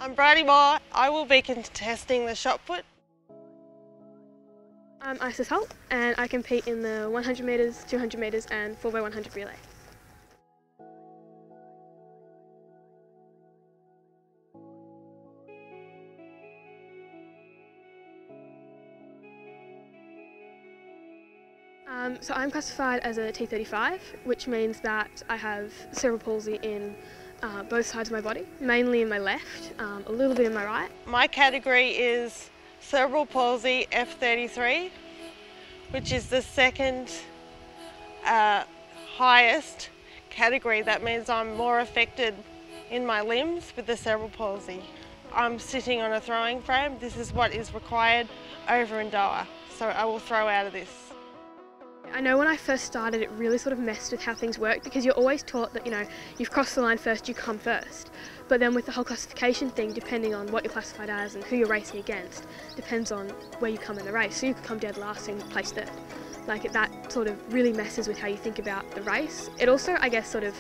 I'm Brydee Moore. I will be contesting the Shotput. I'm Isis Holt and I compete in the 100 metres, 200 metres and 4x100 relay. So I'm classified as a T35, which means that I have cerebral palsy in both sides of my body, mainly in my left, a little bit in my right. My category is cerebral palsy F33, which is the second highest category. That means I'm more affected in my limbs with the cerebral palsy. I'm sitting on a throwing frame. This is what is required over in Doha, so I will throw out of this. I know when I first started it really sort of messed with how things work, because you're always taught that, you know, you've crossed the line first, you come first. But then with the whole classification thing, depending on what you're classified as and who you're racing against, depends on where you come in the race. So you could come dead last and place third. Like that sort of really messes with how you think about the race. It also, I guess, sort of,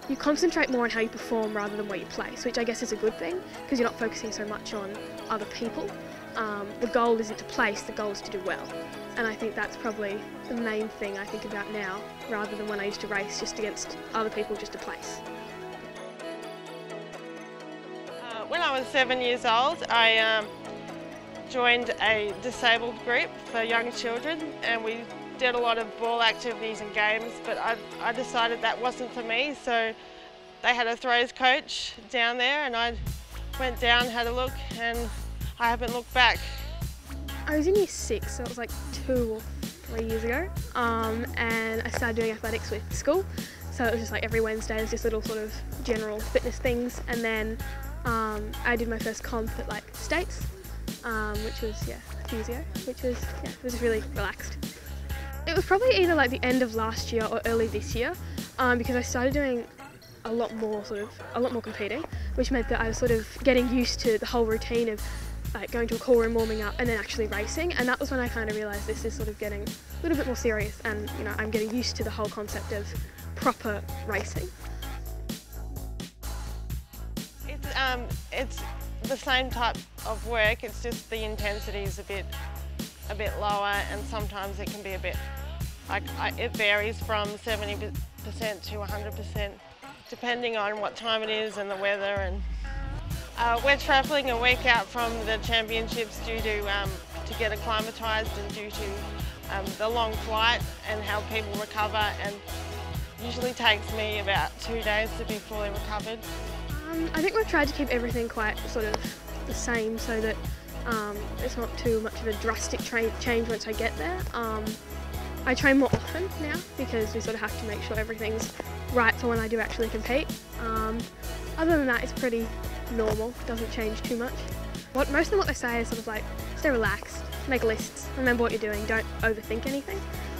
you concentrate more on how you perform rather than where you place, which I guess is a good thing, because you're not focusing so much on other people. The goal isn't to place, the goal is to do well. And I think that's probably the main thing I think about now, rather than when I used to race just against other people just to place. When I was 7 years old, I joined a disabled group for young children, and we did a lot of ball activities and games, but I decided that wasn't for me, so they had a throws coach down there and I went down, had a look, and I haven't looked back. I was in year 6, so it was like 2 or 3 years ago, and I started doing athletics with school. So it was just like every Wednesday there's just little sort of general fitness things, and then I did my first comp at like States, which was a few years ago, which was it was really relaxed. It was probably either like the end of last year or early this year, because I started doing a lot more competing, which meant that I was sort of getting used to the whole routine of like going to a call room, warming up, and then actually racing. And that was when I kind of realised this is sort of getting a little bit more serious, and you know, I'm getting used to the whole concept of proper racing. It's the same type of work. It's just the intensity is a bit lower, and sometimes it can be a bit it varies from 70% to 100%, depending on what time it is and the weather. And we're travelling a week out from the championships due to get acclimatised and due to the long flight and how people recover, and usually takes me about 2 days to be fully recovered. I think we've tried to keep everything quite sort of the same, so that it's not too much of a drastic change once I get there. I train more often now because we sort of have to make sure everything's right for when I do actually compete. Other than that, it's pretty normal, doesn't change too much. Most of them, what they say is sort of like, stay relaxed, make lists, remember what you're doing, don't overthink anything,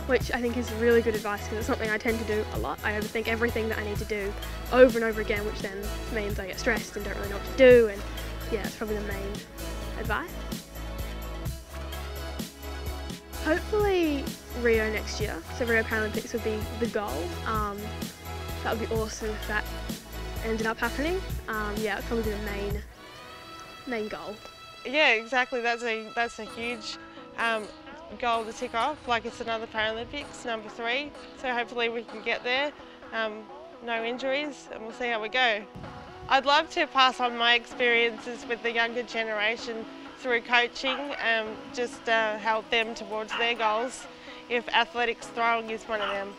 which I think is really good advice, because it's something I tend to do a lot. I overthink everything that I need to do over and over again, which then means I get stressed and don't really know what to do, and yeah, that's probably the main advice. Hopefully Rio next year, so Rio Paralympics would be the goal. That would be awesome if that ended up happening. Yeah, it'd probably be the main goal. Yeah, exactly. That's a huge goal to tick off. Like, it's another Paralympics, number 3. So hopefully we can get there. No injuries, and we'll see how we go. I'd love to pass on my experiences with the younger generation through coaching, just help them towards their goals, if athletics throwing is one of them.